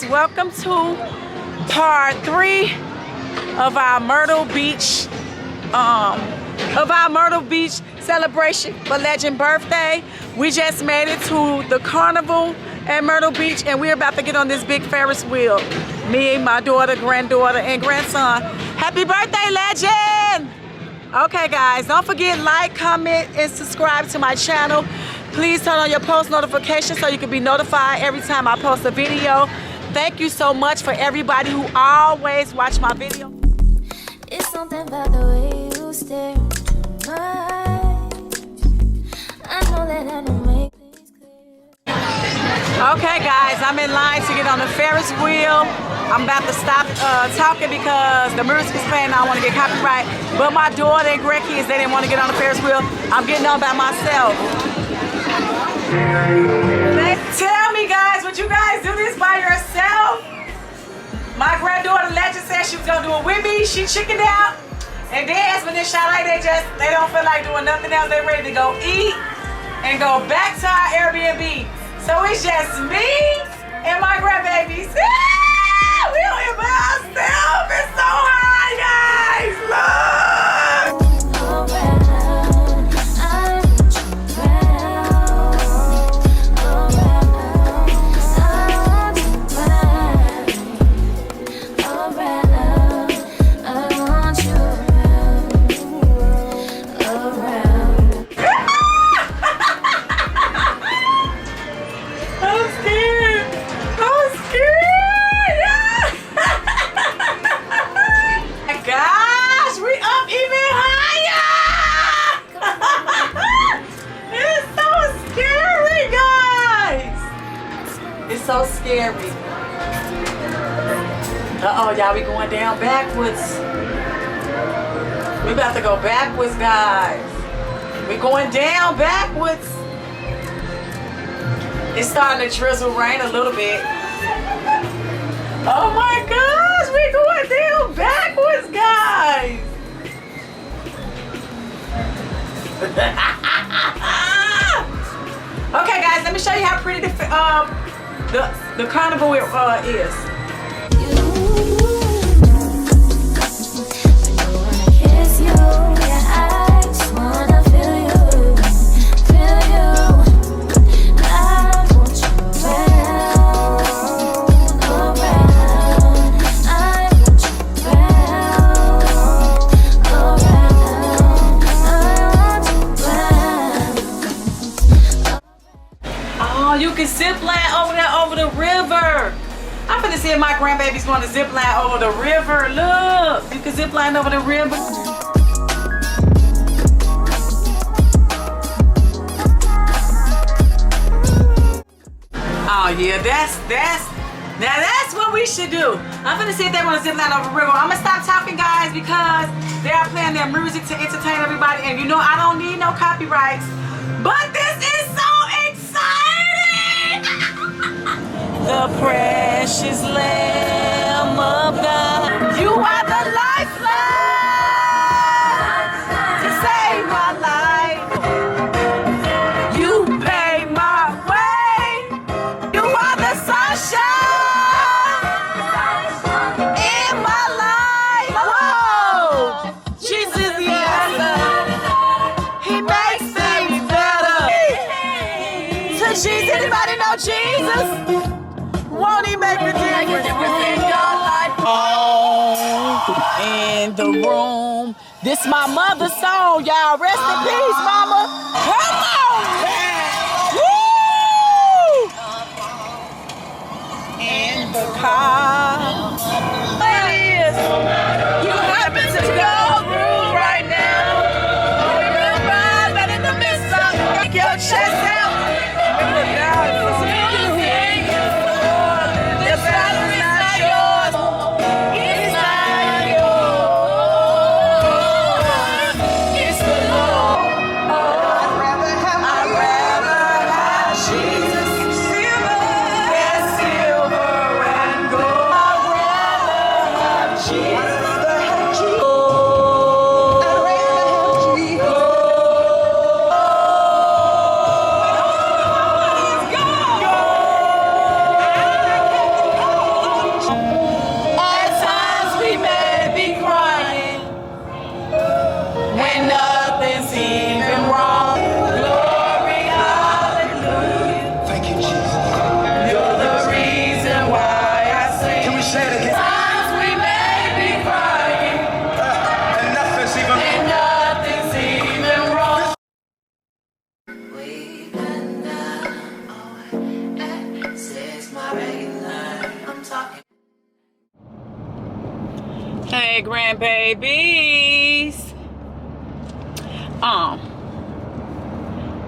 guys, welcome to part 3 of our Myrtle Beach celebration for Legend birthday. We just made it to the carnival at Myrtle Beach and we're about to get on this big Ferris wheel. Me, my daughter, granddaughter, and grandson. Happy birthday, Legend! Okay guys, don't forget like, comment, and subscribe to my channel. Please turn on your post notifications so you can be notified every time I post a video. Thank you so much for everybody who always watch my video. It's something about the way you stare into my eyes. I know that I don't make things clear. Okay guys, I'm in line to get on the Ferris wheel. I'm about to stop talking because the music is playing and I want to get copyright. But my daughter and grandkids, they didn't want to get on the Ferris wheel. I'm getting on by myself. Tell me guys, would you guys do this by yourself? My granddaughter Legend said she was gonna do it with me. She chickened out. And then when this shot like they don't feel like doing nothing else. They ready to go eat and go back to our Airbnb. So it's just me and my grandbabies. We on here by ourselves. It's so high, guys. Look. So scary. Uh-oh, y'all, we going down backwards. We about to go backwards, guys. We going down backwards. It's starting to drizzle rain a little bit. Oh my gosh, we going down backwards, guys. Okay, guys, let me show you how pretty the carnival is. You can zip line over there over the river. I'm finna see if my grandbabies want to zip line over the river. Look, you can zip line over the river. Oh yeah, that's what we should do. I'm finna see if they want to zip line over the river. I'm gonna stop talking, guys, because they are playing their music to entertain everybody, and you know I don't need no copyrights. But this is so the precious Lamb of God. You are the lifeline to save my life. You pay my way. You are the sunshine in my life. Whoa, Jesus is the answer. He makes things better. To Jesus, anybody know Jesus? Won't he make a difference in your life? Oh, in the room. This my mother's song, y'all. Rest in peace, mama. Come on, man. Woo! In the car. There it is. You happen to go through right now. Remember that in the midst of take your chest out. Silver and gold. Hey, grandbabies.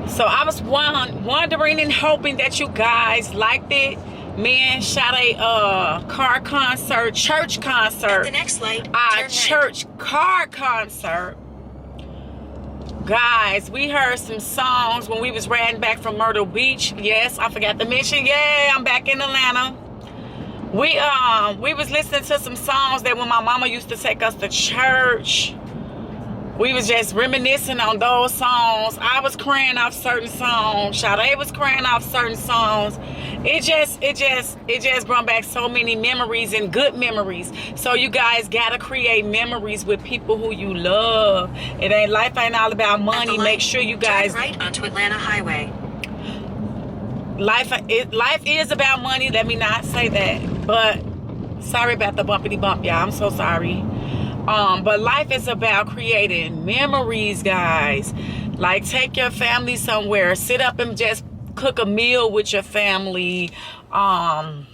So I was wondering and hoping that you guys liked it. Me and shot a church concert. At the next light, Church car concert. Guys, we heard some songs when we was riding back from Myrtle Beach. Yes, I forgot to mention. Yeah, I'm back in Atlanta. We was listening to some songs that when my mama used to take us to church. We was just reminiscing on those songs. I was crying off certain songs. Sade was crying off certain songs. It just brought back so many memories and good memories. So you guys gotta create memories with people who you love. Life ain't all about money. Make sure you guys turn right onto Atlanta Highway. Life is about money. Let me not say that. But sorry about the bumpity bump, y'all. I'm so sorry. But life is about creating memories, guys. Like, take your family somewhere. Sit up and just cook a meal with your family. Go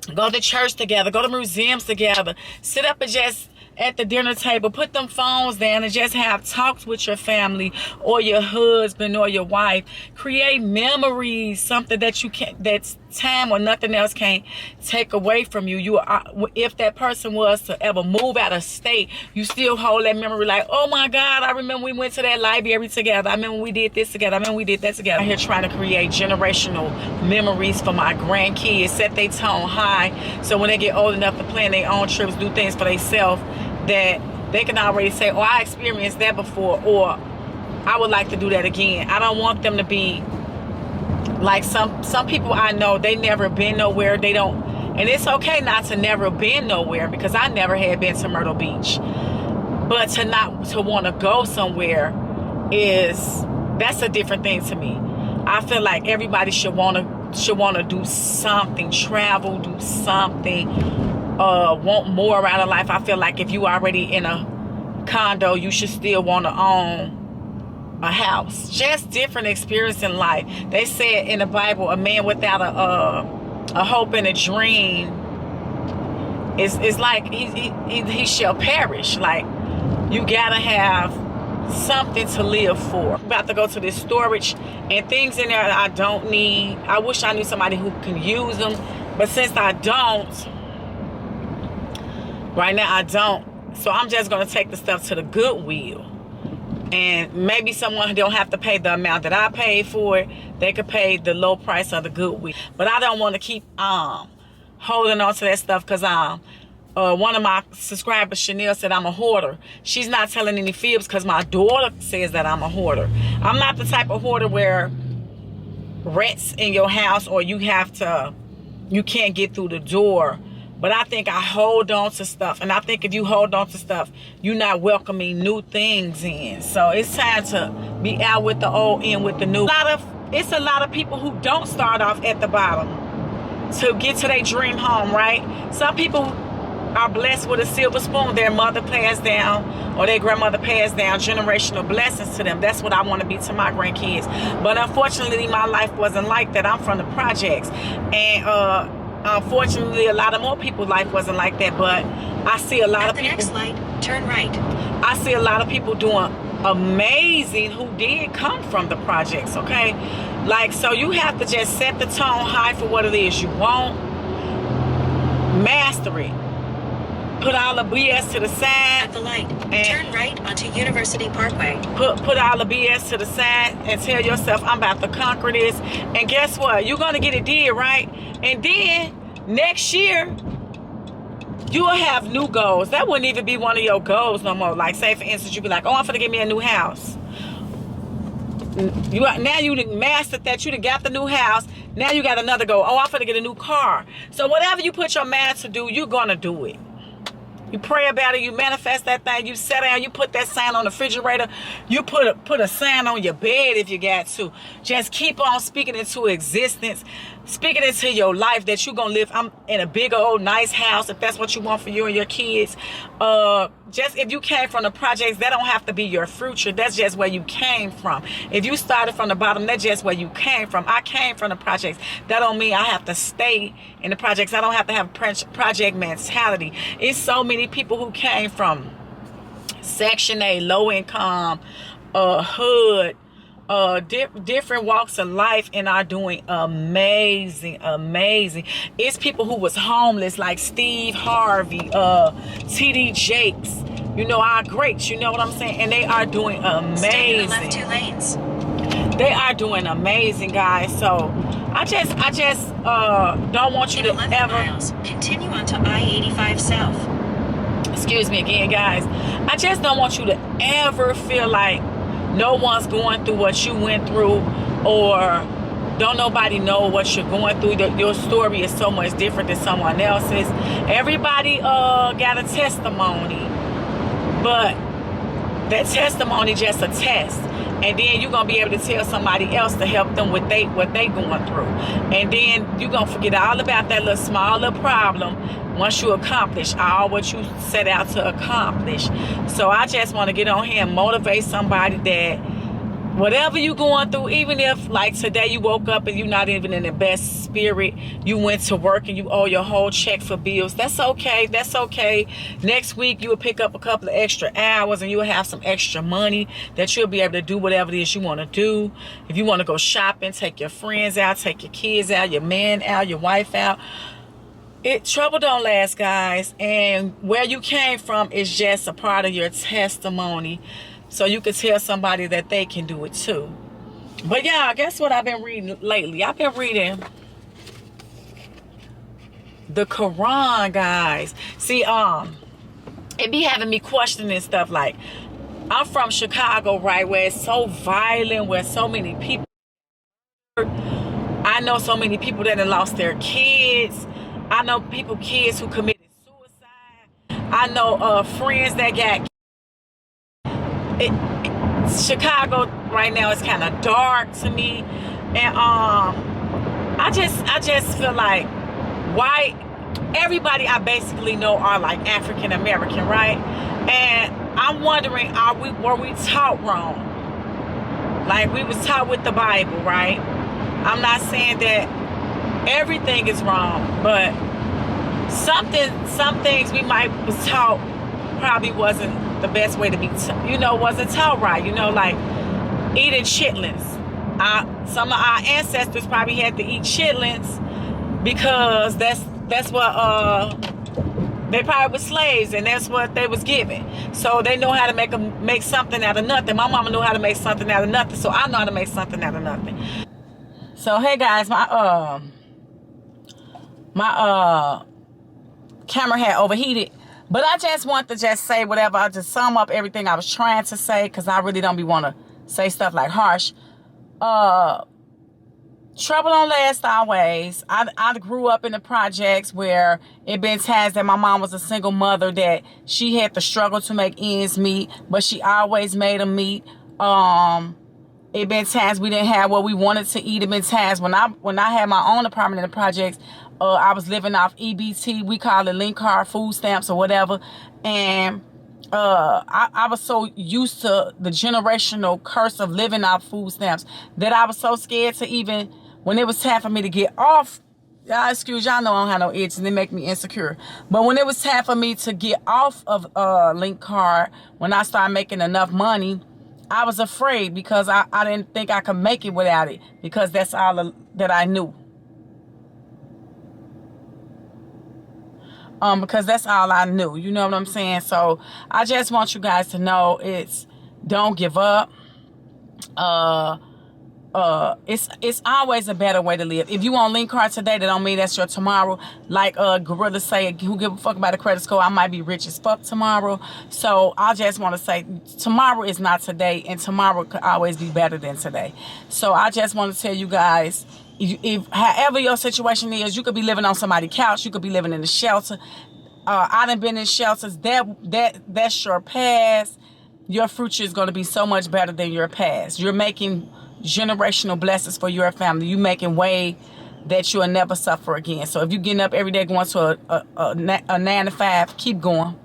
to church together. Go to museums together. Sit up and just at the dinner table, put them phones down and just have talks with your family or your husband or your wife. Create memories, something that that's time or nothing else can't take away from you. If that person was to ever move out of state, you still hold that memory like, oh my God, I remember we went to that library together. I remember we did this together. I remember we did that together. I'm here trying to create generational memories for my grandkids, set their tone high, so when they get old enough to plan their own trips, do things for themselves, that they can already say, oh, I experienced that before, or I would like to do that again. I don't want them to be like some people I know, they never been nowhere. They don't, and it's okay not to never been nowhere, because I never had been to Myrtle Beach. But to want to go somewhere that's a different thing to me. I feel like everybody should want to do something, travel, do something, want more out of life. I feel like if you already in a condo, you should still want to own a house. Just different experience in life. They said in the Bible, a man without a hope and a dream is like he shall perish. Like, you gotta have something to live for. I'm about to go to this storage and things in there that I don't need. I wish I knew somebody who can use them, but since I don't, right now I don't, so I'm just gonna take the stuff to the Goodwill. And maybe someone don't have to pay the amount that I paid for it. They could pay the low price of the Goodwill. But I don't want to keep holding on to that stuff, because one of my subscribers, Chanel, said I'm a hoarder. She's not telling any fibs, because my daughter says that I'm a hoarder. I'm not the type of hoarder where rats in your house or you can't get through the door. But I think I hold on to stuff. And I think if you hold on to stuff, you're not welcoming new things in. So it's time to be out with the old, in with the new. It's a lot of people who don't start off at the bottom to get to their dream home, right? Some people are blessed with a silver spoon. Their mother passed down or their grandmother passed down generational blessings to them. That's what I want to be to my grandkids. But unfortunately, my life wasn't like that. I'm from the projects. And unfortunately, a lot of more people's life wasn't like that. But I see a lot of people. At the next light, turn right. I see a lot of people doing amazing who did come from the projects, okay? Like, so you have to just set the tone high for what it is you want. Master it. Put all the BS to the side. At the light, turn right onto University Parkway. Put all the BS to the side and tell yourself, I'm about to conquer this. And guess what? You're going to get it did, right? And then next year, you'll have new goals. That wouldn't even be one of your goals no more. Like, say, for instance, you'd be like, oh, I'm going to get me a new house. Now you done mastered that. You done got the new house. Now you got another goal. Oh, I'm going to get a new car. So whatever you put your mind to do, you're going to do it. You pray about it, you manifest that thing, you sit down, you put that sign on the refrigerator, you put a sign on your bed if you got to. Just keep on speaking into existence. speaking into your life that you're gonna live in a big old nice house if that's what you want for you and your kids. Just if you came from the projects, that don't have to be your future. That's just where you came from. If you started from the bottom, that's just where you came from. I came from the projects. That don't mean I have to stay in the projects. I don't have to have project mentality. It's so many people who came from Section 8, low income, hood, different walks of life, and are doing amazing. It's people who was homeless, like Steve Harvey, TD Jakes, you know, our greats, you know what I'm saying, and they are doing Stay in the amazing. left 2 lanes. They are doing amazing, guys. So I just don't want you In to 11 ever miles, continue onto I-85 South. excuse me again, guys, I just don't want you to ever feel like no one's going through what you went through, or don't nobody know what you're going through. Your story is so much different than someone else's. Everybody got a testimony, but that testimony just a test, and then you're gonna be able to tell somebody else to help them with what they going through, and then you're gonna forget all about that little small little problem once you accomplish all what you set out to accomplish. So I just want to get on here and motivate somebody that whatever you going through, even if like today you woke up and you're not even in the best spirit, you went to work and you owe your whole check for bills, that's okay. That's okay. Next week you will pick up a couple of extra hours and you'll have some extra money that you'll be able to do whatever it is you want to do. If you want to go shopping, take your friends out, take your kids out, your man out, your wife out. Trouble don't last, guys, and where you came from is just a part of your testimony, so you can tell somebody that they can do it too. But yeah, guess what I've been reading lately? I've been reading the Quran, guys. See, it be having me questioning stuff like, I'm from Chicago, right, where it's so violent, where so many people, I know so many people that have lost their kids. I know kids who committed suicide. I know friends that got Chicago right now is kind of dark to me, and I just feel like why everybody I basically know are like African American, right? And I'm wondering, were we taught wrong? Like we was taught with the Bible, right? I'm not saying that everything is wrong, but some things we might was taught probably wasn't the best way to be, wasn't taught right. Like eating chitlins. Some of our ancestors probably had to eat chitlins because that's what they probably were slaves, and that's what they was given. So they know how to make something out of nothing. My mama knew how to make something out of nothing, so I know how to make something out of nothing. So hey guys, my camera had overheated, but I just want to just say whatever. I just sum up everything I was trying to say, because I really don't want to say stuff like harsh. Trouble don't last always. I grew up in the projects where it been times that my mom was a single mother, that she had to struggle to make ends meet, but she always made them meet. It been times we didn't have what we wanted to eat. It been times when I had my own apartment in the projects, I was living off EBT. We call it link card, food stamps or whatever. And I was so used to the generational curse of living off food stamps that I was so scared to even, when it was time for me to get off, y'all know I don't have no itch and it make me insecure. But when it was time for me to get off of link card, when I started making enough money, I was afraid because I didn't think I could make it without it, because that's all that I knew. Because that's all I knew. You know what I'm saying? So I just want you guys to know, don't give up. It's always a better way to live. If you on link card today, that don't mean that's your tomorrow. Like Gorilla say, who give a fuck about a credit score? I might be rich as fuck tomorrow. So I just want to say, tomorrow is not today, and tomorrow could always be better than today. So I just want to tell you guys, if however your situation is, you could be living on somebody's couch, you could be living in a shelter. I done been in shelters. That's your past. Your future is going to be so much better than your past. You're making generational blessings for your family. You making way that you'll never suffer again. So if you're getting up every day going to a 9 to 5, keep going.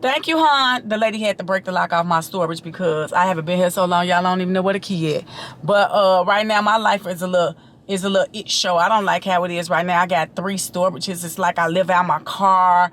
Thank you, hon. The lady had to break the lock off my storage because I haven't been here so long. Y'all don't even know where the key is. But right now, my life is a little it show. I don't like how it is right now. I got 3 storages. It's like I live out my car.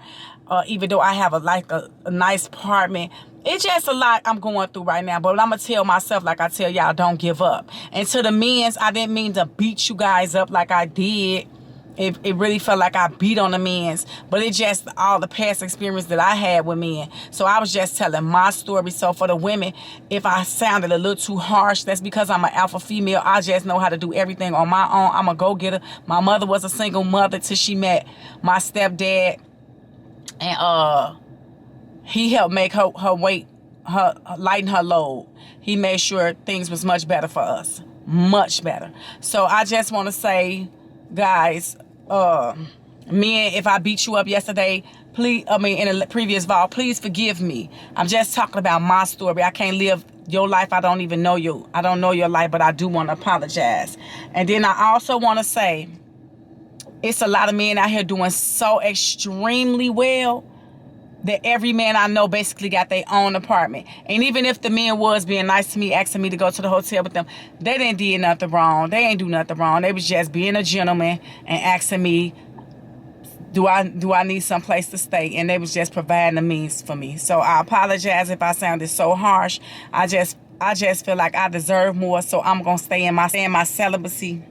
Even though I have a nice apartment. It's just a lot I'm going through right now. But I'm going to tell myself, like I tell y'all, don't give up. And to the men's, I didn't mean to beat you guys up like I did. It really felt like I beat on the men's, but it's just all the past experience that I had with men. So I was just telling my story. So for the women, if I sounded a little too harsh, that's because I'm an alpha female. I just know how to do everything on my own. I'm a go-getter. My mother was a single mother till she met my stepdad, and he helped make her weight, lighten her load. He made sure things was much better for us, much better. So I just want to say, guys, men, if I beat you up yesterday, please, in a previous vlog, please forgive me. I'm just talking about my story. I can't live your life. I don't even know you. I don't know your life, but I do want to apologize. And then I also want to say, it's a lot of men out here doing so extremely well that every man I know basically got their own apartment. And even if the men was being nice to me, asking me to go to the hotel with them, they didn't do nothing wrong. They ain't do nothing wrong. They was just being a gentleman and asking me, do I need some place to stay? And they was just providing the means for me. So I apologize if I sounded so harsh. I just feel like I deserve more. So I'm gonna stay in my celibacy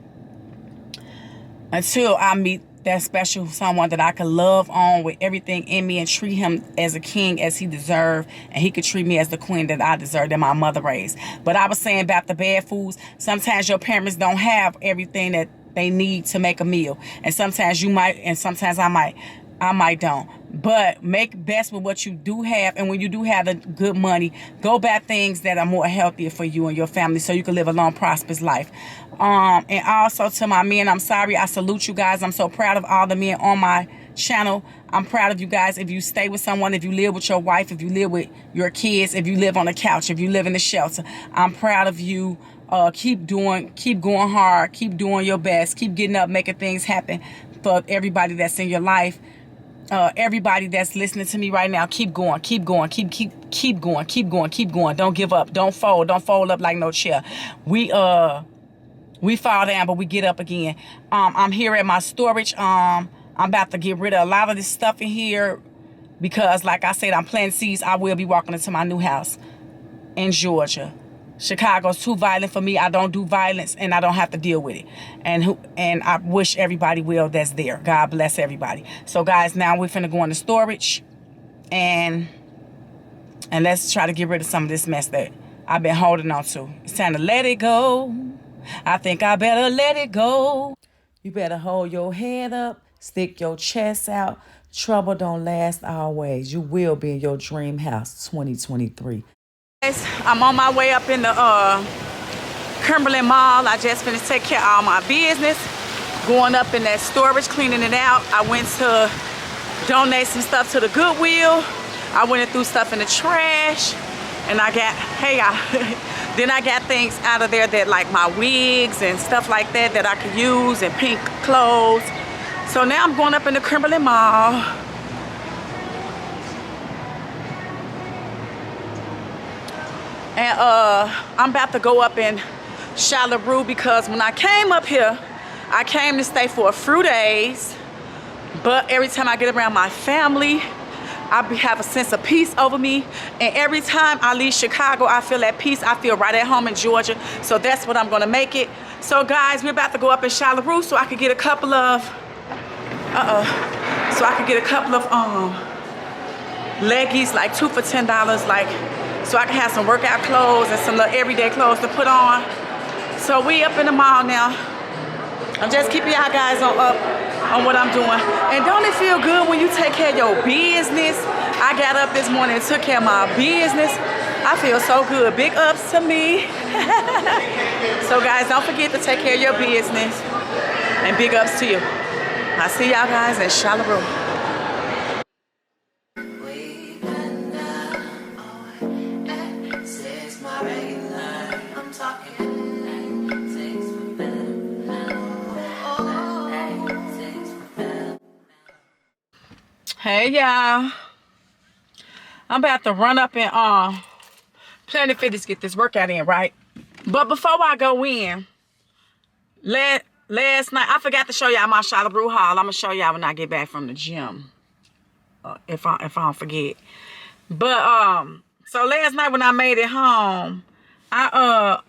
until I meet that special someone that I could love on with everything in me and treat him as a king as he deserved, and he could treat me as the queen that I deserve, that my mother raised. But I was saying about the bad foods, sometimes your parents don't have everything that they need to make a meal, and sometimes you might, and sometimes I might don't. But make best with what you do have, and when you do have the good money, go buy things that are more healthier for you and your family so you can live a long, prosperous life. And also to my men, I'm sorry. I salute you guys. I'm so proud of all the men on my channel. I'm proud of you guys. If you stay with someone, if you live with your wife, if you live with your kids, if you live on the couch, if you live in the shelter, I'm proud of you. Keep going hard, keep doing your best, keep getting up, making things happen for everybody that's in your life. Everybody that's listening to me right now, keep going, keep going. Don't give up. Don't fold up like no chair. We fall down, but we get up again. I'm here at my storage. I'm about to get rid of a lot of this stuff in here because, like I said, I'm planting seeds. I will be walking into my new house in Georgia. Chicago's too violent for me. I don't do violence, and I don't have to deal with it. And I wish everybody well that's there. God bless everybody. So, guys, now we're finna go into storage, and let's try to get rid of some of this mess that I've been holding on to. It's time to let it go. I think I better let it go. You better hold your head up, stick your chest out. Trouble don't last always. You will be in your dream house 2023. I'm on my way up in the Cumberland Mall. I just finished taking care of all my business. Going up in that storage, cleaning it out. I went to donate some stuff to the Goodwill. I went and threw stuff in the trash. And I got, then I got things out of there that like my wigs and stuff like that I could use, and pink clothes. So now I'm going up in the Cumberland Mall. And I'm about to go up in Charlotte because when I came up here, I came to stay for a few days. But every time I get around my family, I have a sense of peace over me. And every time I leave Chicago, I feel at peace. I feel right at home in Georgia. So that's what I'm gonna make it. So guys, we're about to go up in Charlotte so I could get a couple of, leggies, like 2 for $10, like, so I can have some workout clothes and some little everyday clothes to put on. So we up in the mall now. I'm just keeping y'all guys on what I'm doing. And don't it feel good when you take care of your business? I got up this morning and took care of my business. I feel so good. Big ups to me. So guys, don't forget to take care of your business. And big ups to you. I'll see y'all guys in Charlotte. I'm talking things for better. Hey y'all, I'm about to run up and Planet Fitness get this workout in, right? But before I go in, last night I forgot to show y'all my Charlotte Brew haul. I'm gonna show y'all when I get back from the gym, if I don't forget. But so last night when I made it home, I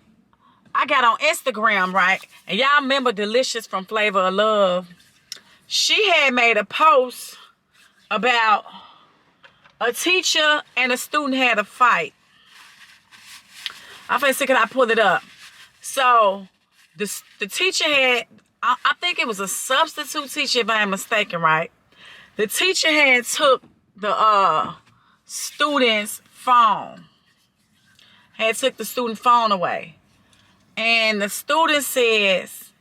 got on Instagram, right? And y'all remember Delicious from Flavor of Love? She had made a post about a teacher and a student had a fight. I'm finna see, can I pull it up? So the teacher had, I think it was a substitute teacher if I am mistaken, right? The teacher had took the student's phone. Had took the student phone away. And the student says,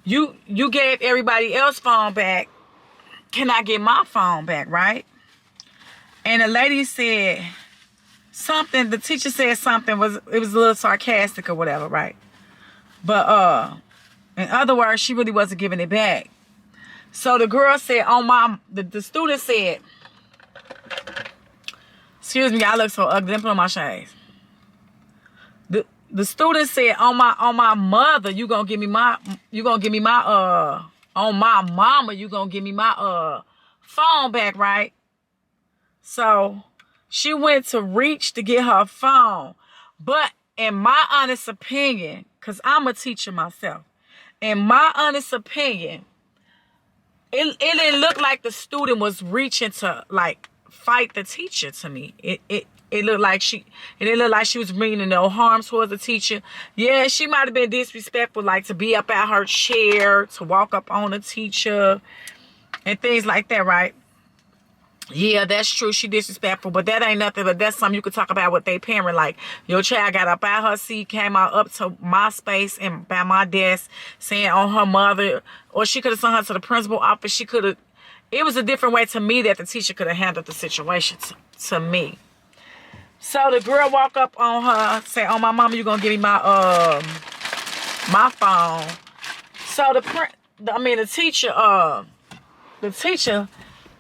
you gave everybody else's phone back. Can I get my phone back, right? And the lady said something, the teacher said something, it was a little sarcastic or whatever, right? But in other words, she really wasn't giving it back. So the girl said, the student said, excuse me, I look so ugly, let me put on my shades. The student said, on my mother, you gonna give me my on my mama, you gonna give me my phone back, right? So she went to reach to get her phone. But in my honest opinion, because I'm a teacher myself, in my honest opinion, it didn't look like the student was reaching to like fight the teacher to me. It looked like she was bringing no harm towards the teacher. Yeah, she might have been disrespectful, like to be up at her chair, to walk up on the teacher, and things like that, right? Yeah, that's true. She disrespectful, but that ain't nothing. But that's something you could talk about with their parent. Like, your child got up out her seat, came out up to my space and by my desk, saying on her mother, or she could have sent her to the principal office. She could have. It was a different way to me that the teacher could have handled the situation to me. So the girl walk up on her, say, "Oh, my mama, you gonna give me my my phone?" So the teacher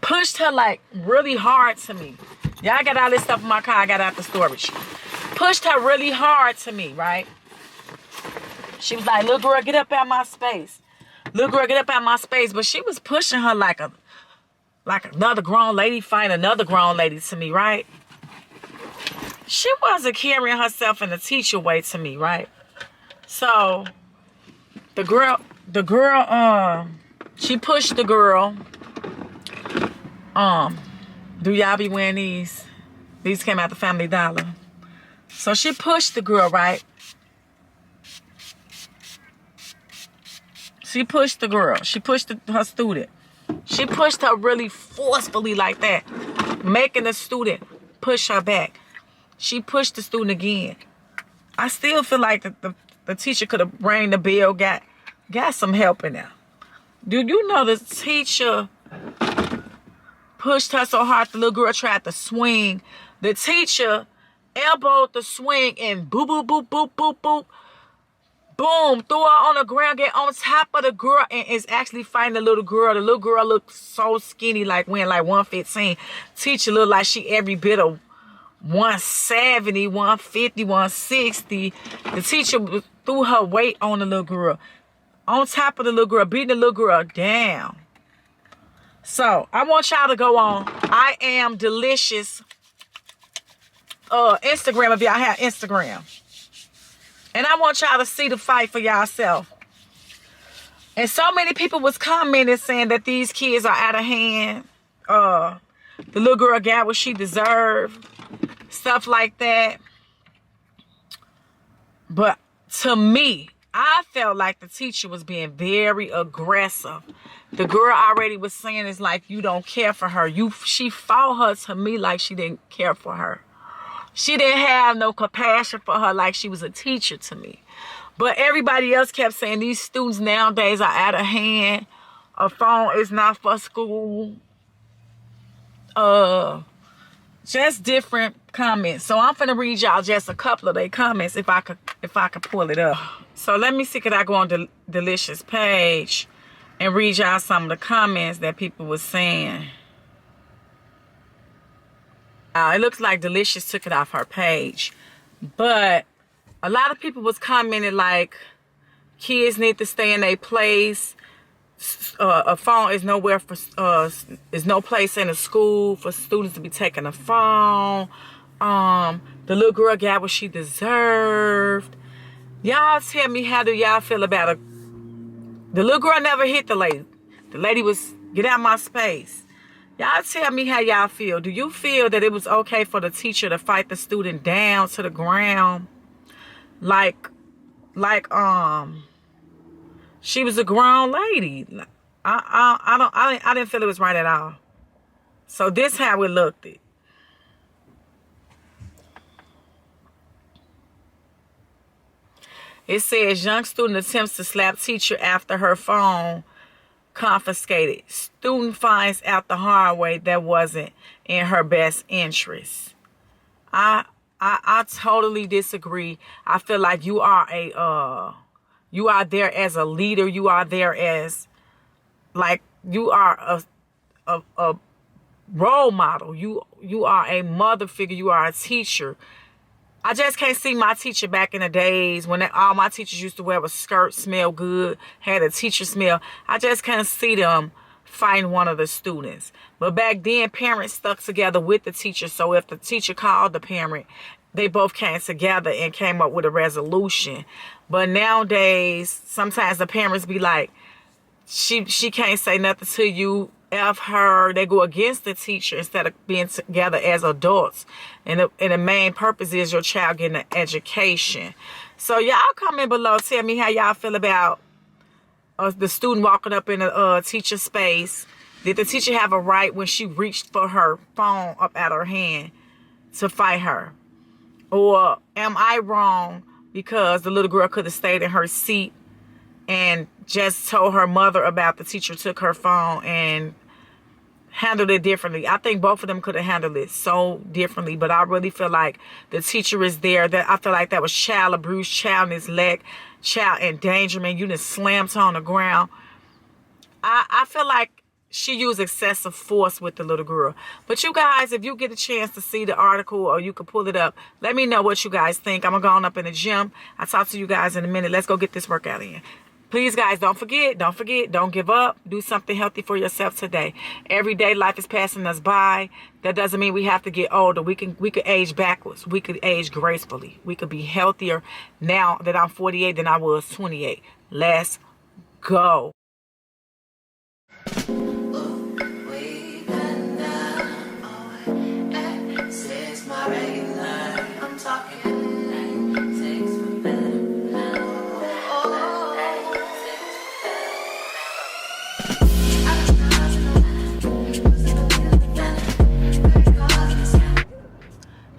pushed her like really hard to me. Yeah, I got all this stuff in my car. I got out the storage. Pushed her really hard to me, right? She was like, "Little girl, get up out my space. Little girl, get up out my space." But she was pushing her like another grown lady fighting another grown lady to me, right? She wasn't carrying herself in a teacher way to me, right? So the girl, she pushed the girl. Do y'all be wearing these? These came out the Family Dollar. So she pushed the girl, right? She pushed the girl. She pushed her student. She pushed her really forcefully like that, making the student push her back. She pushed the student again. I still feel like the teacher could have rang the bell, got some help in there. Do you know the teacher pushed her so hard the little girl tried to swing? The teacher elbowed the swing and boop, boop, boop, boop, boop, boop. Boom, threw her on the ground, get on top of the girl, and is actually fighting the little girl. The little girl looked so skinny, like weighing like 115. Teacher looked like she every bit of 170, 150, 160. The teacher threw her weight on the little girl, on top of the little girl, beating the little girl down. So I want y'all to go on I Am Delicious Instagram if y'all have Instagram. And I want y'all to see the fight for yourself. And so many people was commenting saying that these kids are out of hand. The little girl got what she deserved. Stuff like that. But to me, I felt like the teacher was being very aggressive. The girl already was saying it's like you don't care for her. She fought her to me like she didn't care for her. She didn't have no compassion for her like she was a teacher to me. But everybody else kept saying these students nowadays are out of hand. A phone is not for school. Just different comments. So I'm finna read y'all just a couple of their comments if I could pull it up. So let me see, could I go on the Delicious page and read y'all some of the comments that people were saying. It looks like Delicious took it off her page. But a lot of people was commenting like, kids need to stay in their place. A phone is nowhere for, is no place in a school for students to be taking a phone. The little girl got what she deserved. Y'all tell me, how do y'all feel about it? The little girl never hit the lady. The lady was, get out my space. Y'all tell me how y'all feel. Do you feel that it was okay for the teacher to fight the student down to the ground? Like, she was a grown lady. I didn't feel it was right at all. So this how it looked. It says, young student attempts to slap teacher after her phone confiscated. Student finds out the hard way that wasn't in her best interest. I totally disagree. I feel like you are you are there as a leader. You are there as, like, you are a role model. You are a mother figure. You are a teacher. I just can't see my teacher back in the days when all my teachers used to wear a skirt, smell good, had a teacher smell. I just can't see them fighting one of the students. But back then, parents stuck together with the teacher. So if the teacher called the parent, they both came together and came up with a resolution. But nowadays, sometimes the parents be like, she can't say nothing to you. F her. They go against the teacher instead of being together as adults. And the main purpose is your child getting an education. So y'all comment below. Tell me how y'all feel about the student walking up in a teacher space. Did the teacher have a right when she reached for her phone up out her hand to fight her? Or am I wrong because the little girl could have stayed in her seat and just told her mother about the teacher took her phone and handled it differently? I think both of them could have handled it so differently, but I really feel like the teacher is there. That I feel like that was child abuse, child neglect, child endangerment. You just slammed her on the ground. I feel like she used excessive force with the little girl. But you guys, if you get a chance to see the article or you can pull it up, let me know what you guys think. I'm going up in the gym. I'll talk to you guys in a minute. Let's go get this workout in. Please, guys, don't forget, don't give up. Do something healthy for yourself today. Every day life is passing us by. That doesn't mean we have to get older. We could age backwards. We could age gracefully. We could be healthier now that I'm 48 than I was 28. Let's go.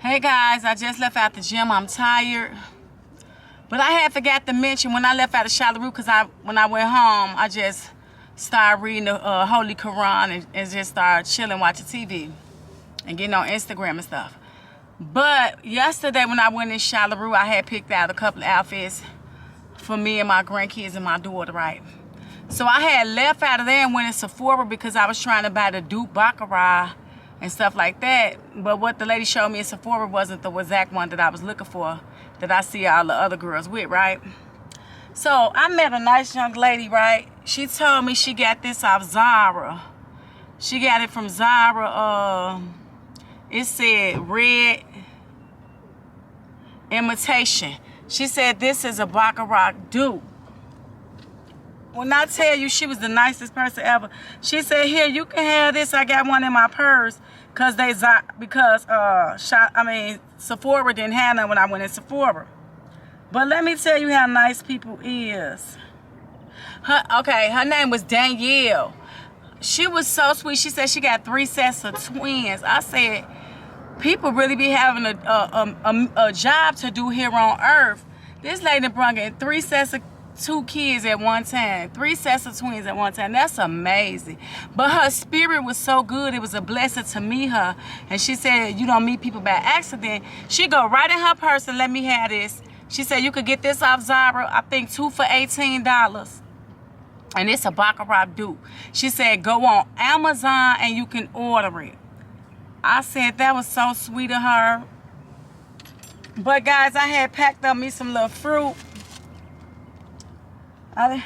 Hey guys, I just left out the gym. I'm tired. But I had forgot to mention when I left out of Charlotte, because when I went home, I just started reading the Holy Quran and just started chilling, watching TV and getting on Instagram and stuff. But yesterday when I went in Charlotte, I had picked out a couple of outfits for me and my grandkids and my daughter, right? So I had left out of there and went in Sephora because I was trying to buy the dupe baccarat and stuff like that. But what the lady showed me in Sephora wasn't the exact one that I was looking for, that I see all the other girls with, right? So I met a nice young lady, right? She told me she got this off Zara. She got it from Zara. It said red imitation. She said this is a baccarat dupe. When I tell you she was the nicest person ever, she said, here, you can have this. I got one in my purse Sephora didn't have none when I went in Sephora. But let me tell you how nice people is. Her name was Danielle. She was so sweet. She said she got 3 sets of twins. I said, people really be having a job to do here on earth. This lady brought in 3 sets of 2 kids at one time, 3 sets of twins at one time. That's amazing. But her spirit was so good. It was a blessing to meet her. And she said, you don't meet people by accident. She go right in her purse and let me have this. She said, you could get this off Zara. I think 2 for $18. And it's a baccarat dupe. She said, go on Amazon and you can order it. I said that was so sweet of her. But guys, I had packed up me some little fruit. I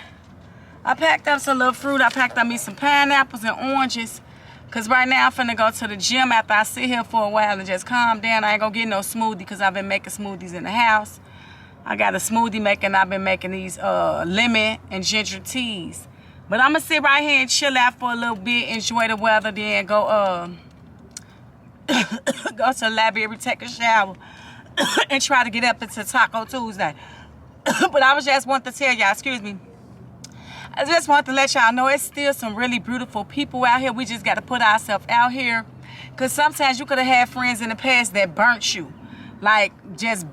packed up some little fruit. I packed up me some pineapples and oranges. Because right now I'm finna go to the gym after I sit here for a while and just calm down. I ain't gonna get no smoothie because I've been making smoothies in the house. I got a smoothie maker and I've been making these lemon and ginger teas. But I'm gonna sit right here and chill out for a little bit, enjoy the weather, then go go to the library, take a shower, and try to get up into Taco Tuesday. But I was just want to tell y'all, excuse me, I just want to let y'all know it's still some really beautiful people out here. We just got to put ourselves out here. Because sometimes you could have had friends in the past that burnt you. Like, just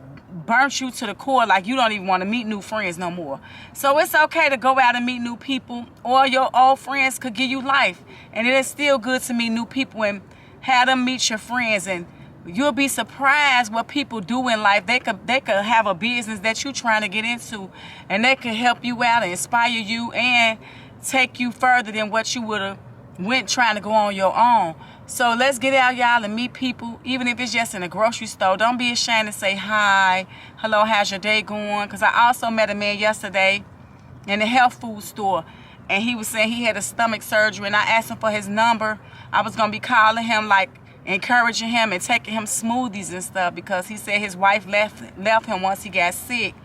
burnt you to the core. Like, you don't even want to meet new friends no more. So it's okay to go out and meet new people. Or your old friends could give you life. And it is still good to meet new people and have them meet your friends. And you'll be surprised what people do in life. They could have a business that you're trying to get into, and they could help you out and inspire you and take you further than what you would have went trying to go on your own. So let's get out, y'all, and meet people, even if it's just in a grocery store. Don't be ashamed to say hi, hello, how's your day going? Because I also met a man yesterday in the health food store, and he was saying he had a stomach surgery, and I asked him for his number. I was going to be calling him, like, encouraging him and taking him smoothies and stuff, because he said his wife left him once he got sick.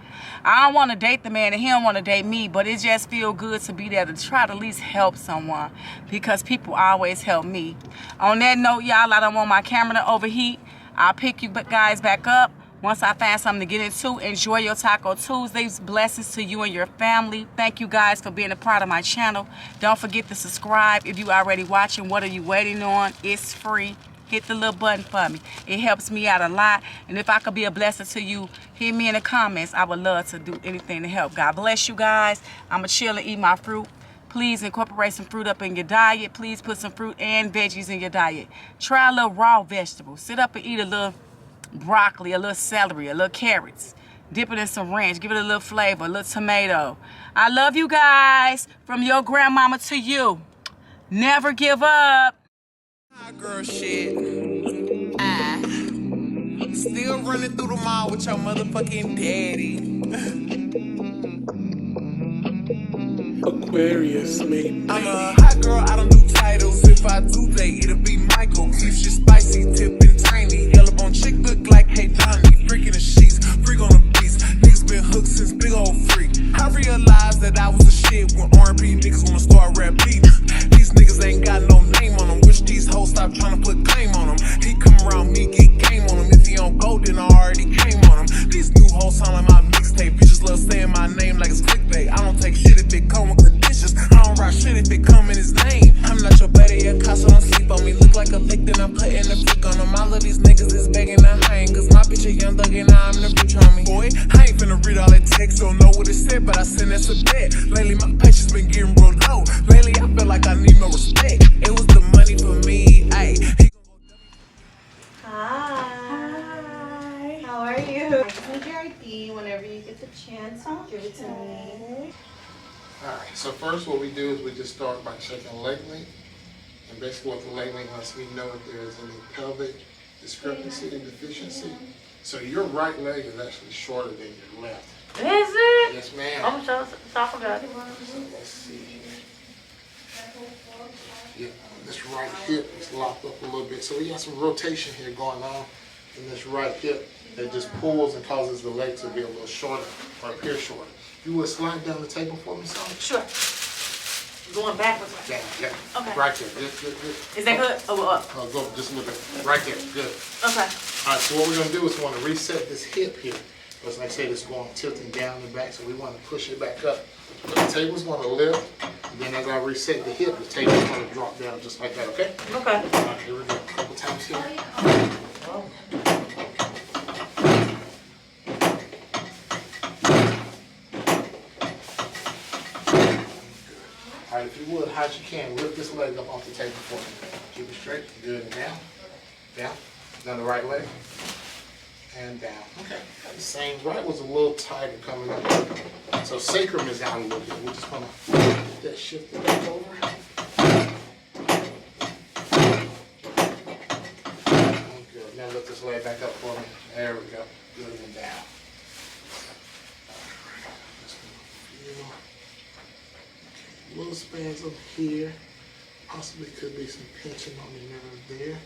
I don't want to date the man and he don't want to date me, but it just feels good to be there to try to at least help someone, because people always help me. On that note, y'all, I don't want my camera to overheat. I'll pick you guys back up once I find something to get into. Enjoy your Taco Tuesdays. Blessings to you and your family. Thank you guys for being a part of my channel. Don't forget to subscribe if you already watching. What are you waiting on? It's free. Hit the little button for me. It helps me out a lot. And if I could be a blessing to you, hit me in the comments. I would love to do anything to help. God bless you guys. I'm going to chill and eat my fruit. Please incorporate some fruit up in your diet. Please put some fruit and veggies in your diet. Try a little raw vegetables. Sit up and eat a little broccoli, a little celery, a little carrots. Dip it in some ranch. Give it a little flavor, a little tomato. I love you guys. From your grandmama to you. Never give up. Hi, girl, shit. Still running through the mall with your motherfucking daddy. Aquarius, maybe. I'm a hot girl, I don't do titles. If I do, it'll be Michael. Keeps you spicy, tipping tiny. Yellow bone chick look like Hey Donnie. Freaking the sheets, freak on the beats. Niggas been hooked since big old freak. I realized that I was a shit when R&B niggas wanna start rap beating. These niggas ain't got no name on them. Wish these hoes stop trying to put claim on them. He come around me, get game on him. If he don't go, then I already came on him. These new hoes sound like my mixtape. Bitches love saying my name like it's clickbait. I don't take shit if it come with conditions. I don't rock shit if it come in his name. I'm not your buddy, your casa don't sleep on me. Look like a lick, then I'm putting a flick on them. All of these niggas is begging to hang. Cause my bitch a young thug and now I'm the bitch on me. Boy, I ain't finna read all that text, don't know what it said, but I send that's a bet. Lately my patience been getting real low. Lately I feel like I need more respect. It was the money for me, ayy. Hi. How are you? I just need your ID whenever you get the chance. Give it to me. Alright, so first what we do is we just start by checking leg length. And basically what the leg length lets me know if there is any pelvic discrepancy and deficiency. So your right leg is actually shorter than your left. Is it? Yes, ma'am. I'm so talk about it. So let's see here. Yeah, this right hip is locked up a little bit. So we got some rotation here going on in this right hip that just pulls and causes the leg to be a little shorter or appear shorter. You would slide down the table for me, son? Sure. Going backwards. Yeah, yeah. Okay. Right there. Good, good, good. Is that good? Oh, up. Go just a little bit. Right there. Good. Okay. All right, so what we're going to do is we want to reset this hip here. Because like I said, it's going tilting down and back, so we want to push it back up. But the table's going to lift, and then as I reset the hip, the table's going to drop down just like that, okay? Okay. All right, here we go. A couple times here. All right, if you would, how'd you can, lift this leg up off the table for me. Keep it straight. Good. And down. Down. Down the right leg. And down. Okay. The same. Right was a little tighter coming up. So sacrum is out a little bit. We're just gonna that shifted back over. Good. Now lift this leg back up for me. There we go. Good and down. Little spans over here. Possibly could be some pinching on the nerve there.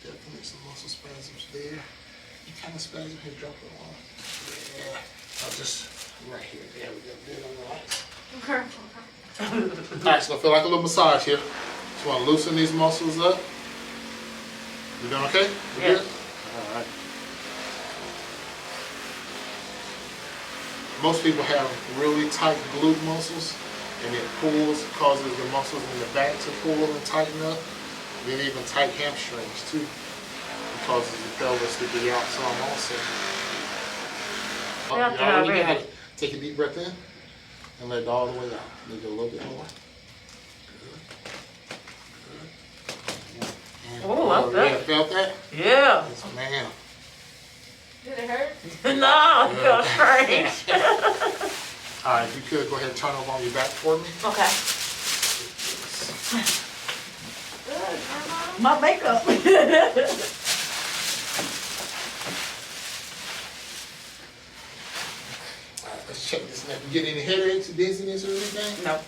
Definitely some muscle spasms there. What kind of spasm here? Drop it on. Yeah. I'll just right here. There we go. Good on the legs. Alright, so I feel like a little massage here. Just want to loosen these muscles up. You doing okay? You good? Alright. Most people have really tight glute muscles, and it causes the muscles in the back to pull and tighten up. Then even tight hamstrings too. It causes the pelvis to be out some also. Oh, you already got it. Take a deep breath in and let it all the way out. Maybe a little bit more. Good. Good. Oh, I Felt that? Yeah. Yes, ma'am. Did it hurt? No, it feels strange. All right, if you could, go ahead and turn over on your back for me. Okay. My makeup. All right, let's check this now. You get any headaches, dizziness, or anything? No.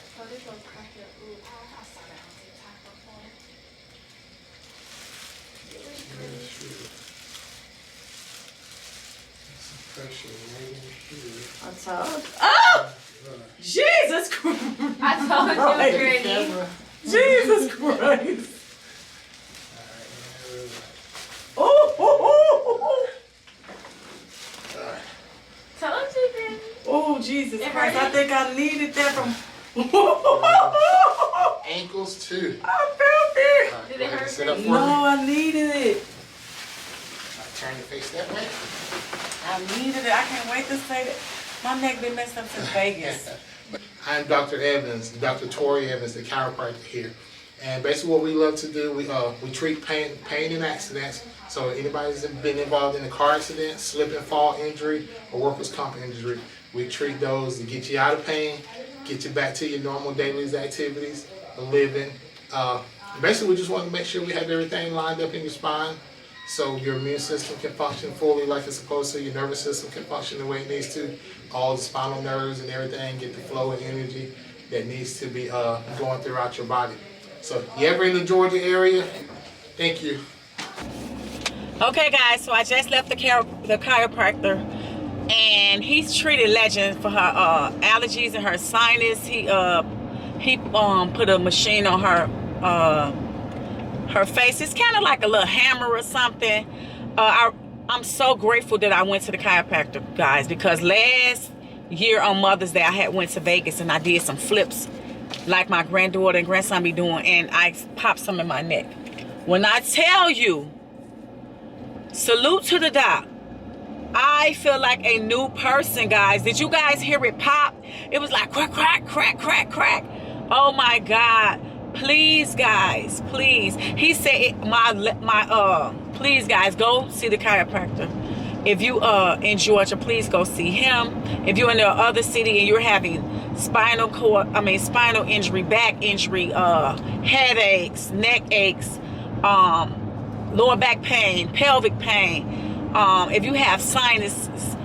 Pressure right in here. I told. Oh! Jesus Christ! I told you, Granny. Camera. Jesus Christ! Oh! Told you, Granny. Oh, Jesus Christ. I think I needed that from. Ankles too. I felt it. All right, Did go it ahead and hurt? sit up for me. No, I needed it. Turn your face that way. I needed it. I can't wait to say that. My neck been messed up since Vegas. I'm Dr. Evans, Dr. Tori Evans, the chiropractor here. And basically what we love to do, we treat pain and accidents. So anybody's been involved in a car accident, slip and fall injury, or workers' comp injury, we treat those to get you out of pain, get you back to your normal daily activities, living. Basically we just want to make sure we have everything lined up in your spine, so your immune system can function fully like it's supposed to, your nervous system can function the way it needs to, all the spinal nerves and everything get the flow of energy that needs to be going throughout your body. So if you ever in the Georgia area, thank you. Okay guys, so I just left the chiropractor, and he's treated Legend for her allergies and her sinus. He put a machine on her face. It's kind of like a little hammer or something. I'm so grateful that I went to the chiropractor, guys, because last year on Mother's Day I went to Vegas and I did some flips like my granddaughter and grandson be doing, and I popped some in my neck. When I tell you, salute to the doc, I feel like a new person, guys. Did you guys hear it pop? It was like crack, crack, crack, crack, crack. Oh my God. Please, guys, please. He said, please, guys, go see the chiropractor. If you in Georgia, please go see him. If you're in the other city and you're having spinal injury, back injury, headaches, neck aches, lower back pain, pelvic pain, if you have sinuses,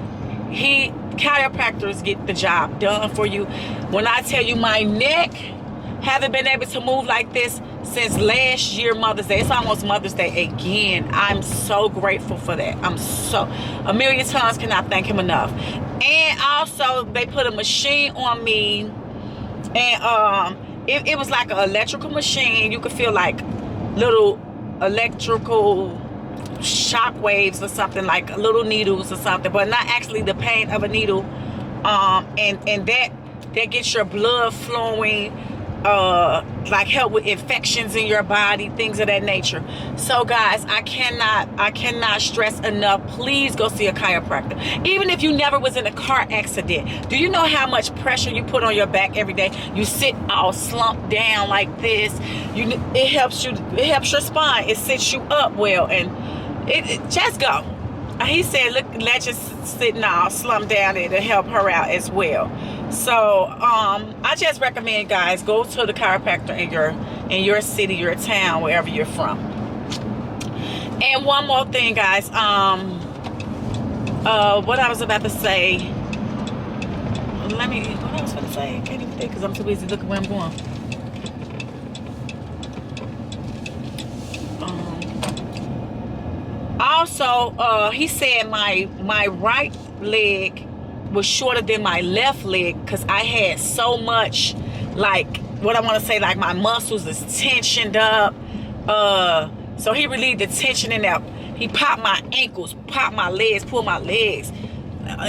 chiropractors get the job done for you. When I tell you my neck haven't been able to move like this since last year Mother's Day. It's almost Mother's Day again. I'm so grateful for that. I'm so, a million times cannot thank him enough. And also they put a machine on me, and it was like an electrical machine. You could feel like little electrical shock waves or something, like little needles or something, but not actually the pain of a needle. And that gets your blood flowing, like help with infections in your body, things of that nature. So guys, I cannot stress enough, please go see a chiropractor. Even if you never was in a car accident, do you know how much pressure you put on your back every day? You sit all slumped down like this. It helps your spine. It sits you up well, and it just go. he said, look, Legend's sitting all slumped down there to help her out as well. So I just recommend, guys, go to the chiropractor in your city, your town, wherever you're from. And one more thing, guys. What I was about to say. What I was going to say? I can't even think because I'm too busy looking where I'm going. Also, he said my right leg was shorter than my left leg because I had so much, like, what I want to say, like my muscles is tensioned up. So he relieved the tension in that. He popped my ankles, popped my legs, pulled my legs.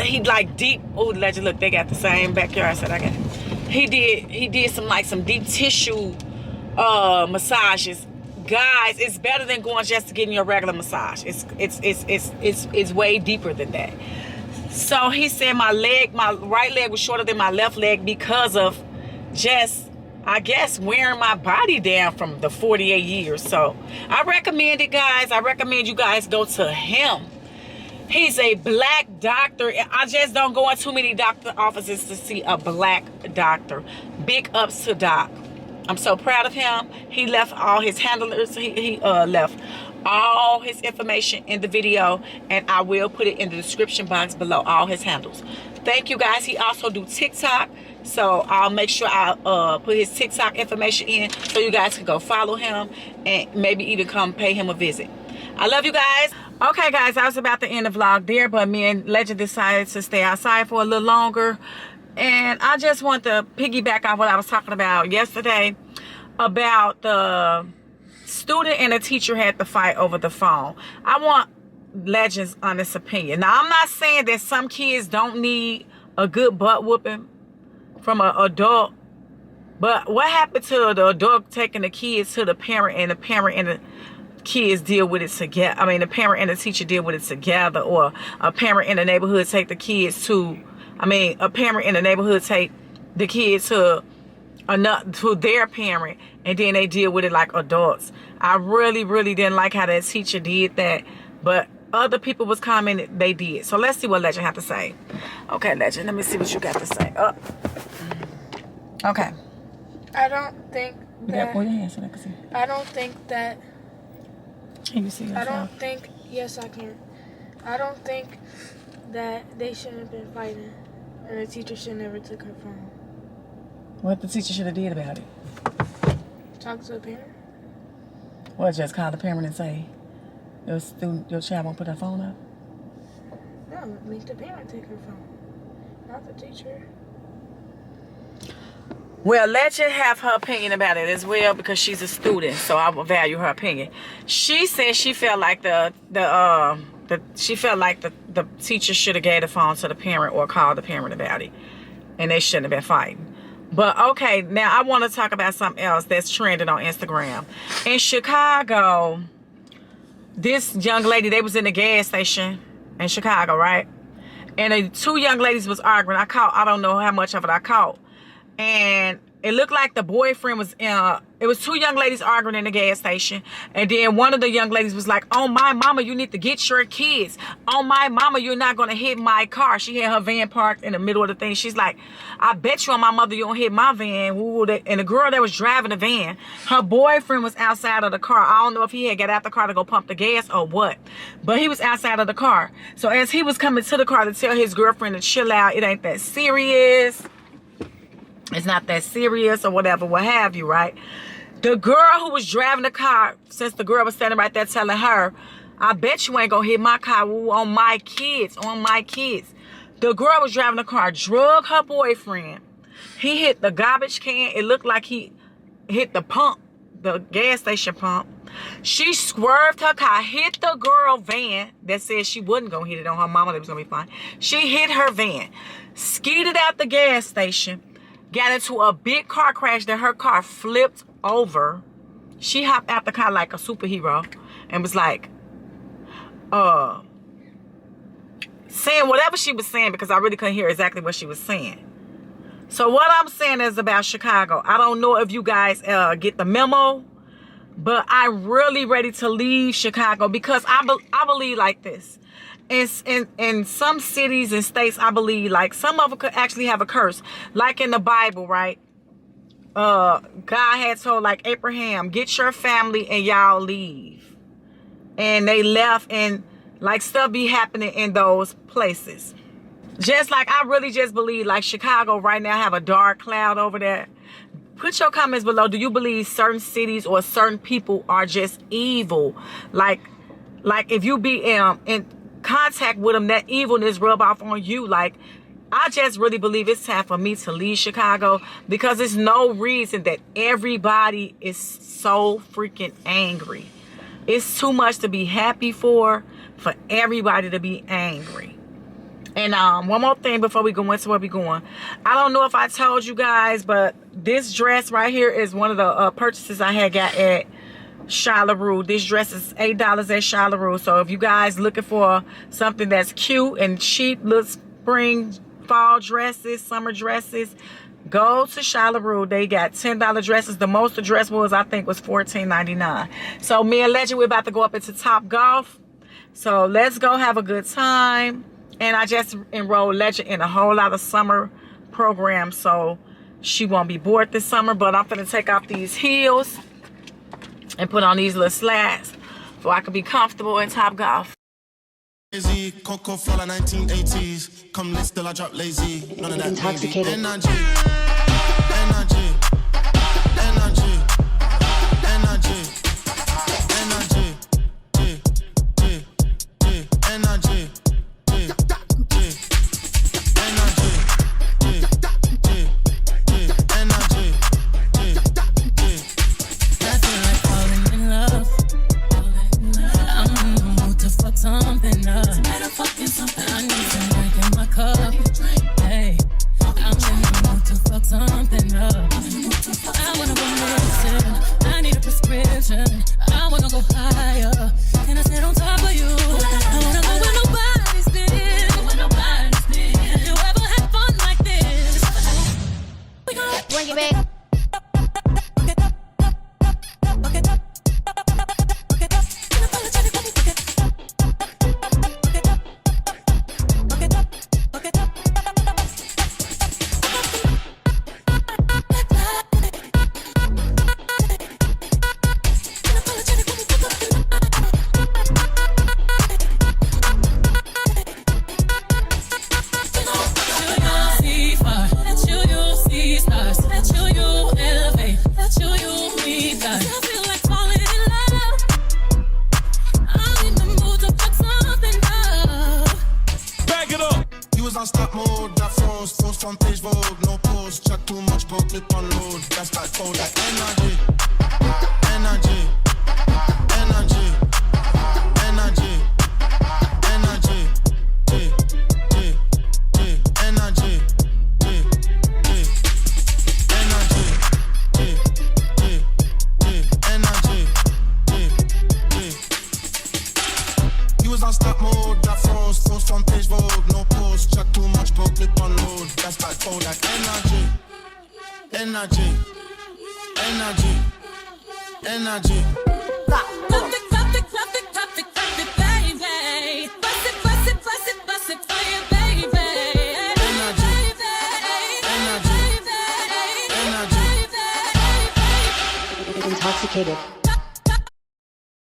He like deep. Oh, Legend, look, they got the same backyard. I said I got. He did some deep tissue massages. Guys, it's better than going just to getting your regular massage. It's way deeper than that. So he said my right leg was shorter than my left leg because of just, I guess, wearing my body down from the 48 years. So I recommend it, guys. I recommend you guys go to him. He's a black doctor. I just don't go in too many doctor offices to see a black doctor. Big ups to Doc. I'm so proud of him. He left all his handlers. He left all his information in the video, and I will put it in the description box below, all his handles. Thank you, guys. He also do TikTok, so I'll make sure I put his TikTok information in so you guys can go follow him and maybe even come pay him a visit. I love you guys. Okay, guys, I was about to end the vlog there, but me and Legend decided to stay outside for a little longer. And I just want to piggyback on what I was talking about yesterday about the student and the teacher had to fight over the phone. I want Legend's honest opinion. Now, I'm not saying that some kids don't need a good butt whooping from an adult, but what happened to the adult taking the kids to the parent and the parent and the kids deal with it together? I mean, the parent and the teacher deal with it together, or a parent in the neighborhood take the kids to, a parent in the neighborhood take the kids to their parent, and then they deal with it like adults. I really didn't like how that teacher did that, but other people was commenting they did. So let's see what Legend have to say. Okay, Legend, let me see what you got to say. Okay. I don't think that. Pull your hand so I can see. I don't think that. Can you see yourself? I don't think. Yes, I can. I don't think that they shouldn't have been fighting, and the teacher should never took her phone. What the teacher should have did about it? Talk to a parent. Or just call the parent and say, your child won't put her phone up? No, make the parent take her phone, not the teacher. Well, Legend have her opinion about it as well because she's a student, so I will value her opinion. She said she felt like the teacher should have gave the phone to the parent or called the parent about it, and they shouldn't have been fighting. But okay, now I want to talk about something else that's trending on Instagram. In Chicago, this young lady, they was in the gas station in Chicago, right? And the two young ladies was arguing. I don't know how much of it I caught. And it looked like the boyfriend was it was two young ladies arguing in the gas station, and then one of the young ladies was like, "Oh my mama, you need to get your kids. Oh my mama, you're not gonna hit my car." She had her van parked in the middle of the thing. She's like, "I bet you on my mother you don't hit my van." And the girl that was driving the van, her boyfriend was outside of the car. I don't know if he had got out the car to go pump the gas or what, but he was outside of the car. So as he was coming to the car to tell his girlfriend to chill out, it ain't that serious, it's not that serious or whatever, what have you, right? The girl who was driving the car, since the girl was standing right there telling her, "I bet you ain't gonna hit my car, on my kids, on my kids." The girl was driving the car, drug her boyfriend. He hit the garbage can. It looked like he hit the pump, the gas station pump. She swerved her car, hit the girl van that said she wasn't gonna hit it on her mama, that was gonna be fine. She hit her van, skeeted out the gas station, got into a big car crash that her car flipped over. She hopped out the car like a superhero and was like, saying whatever she was saying, because I really couldn't hear exactly what she was saying. So what I'm saying is about Chicago. I don't know if you guys get the memo, but I'm really ready to leave Chicago because I believe like this. in some cities and states, I believe, like some of them could actually have a curse. Like in the Bible, right? God had told like Abraham, get your family and y'all leave. And they left, and like stuff be happening in those places. Just like I really just believe like Chicago right now have a dark cloud over there. Put your comments below. Do you believe certain cities or certain people are just evil? Like if you be in contact with them, that evilness rub off on you. Like, I just really believe it's time for me to leave Chicago, because there's no reason that everybody is so freaking angry. It's too much to be happy for everybody to be angry. And one more thing before we go into where we're going. I don't know if I told you guys, but this dress right here is one of the purchases I had got at Charleroi. This dress is $8 at Charleroi. So if you guys looking for something that's cute and cheap, little spring, fall dresses, summer dresses, go to Charleroi. They got $10 dresses. The most the dress was, I think, was $14.99. So me and Legend, we're about to go up into Top Golf. So let's go have a good time. And I just enrolled Legend in a whole lot of summer programs, so she won't be bored this summer. But I'm gonna take off these heels and put on these little slats so I can be comfortable in Top Golf. Lazy, Coco Flora 1980s. Come lit, still I drop lazy. None of that intoxicated. Energy, energy, energy, energy, energy, energy. Something up. Something I need to drink in my cup. Hey, I'm in the mood to fuck something up. I wanna go missing. I need a prescription. I wanna go higher. Can I sit on top of you? I wanna go where nobody's been. Have you ever had fun like this? Bring it back. Intoxicated.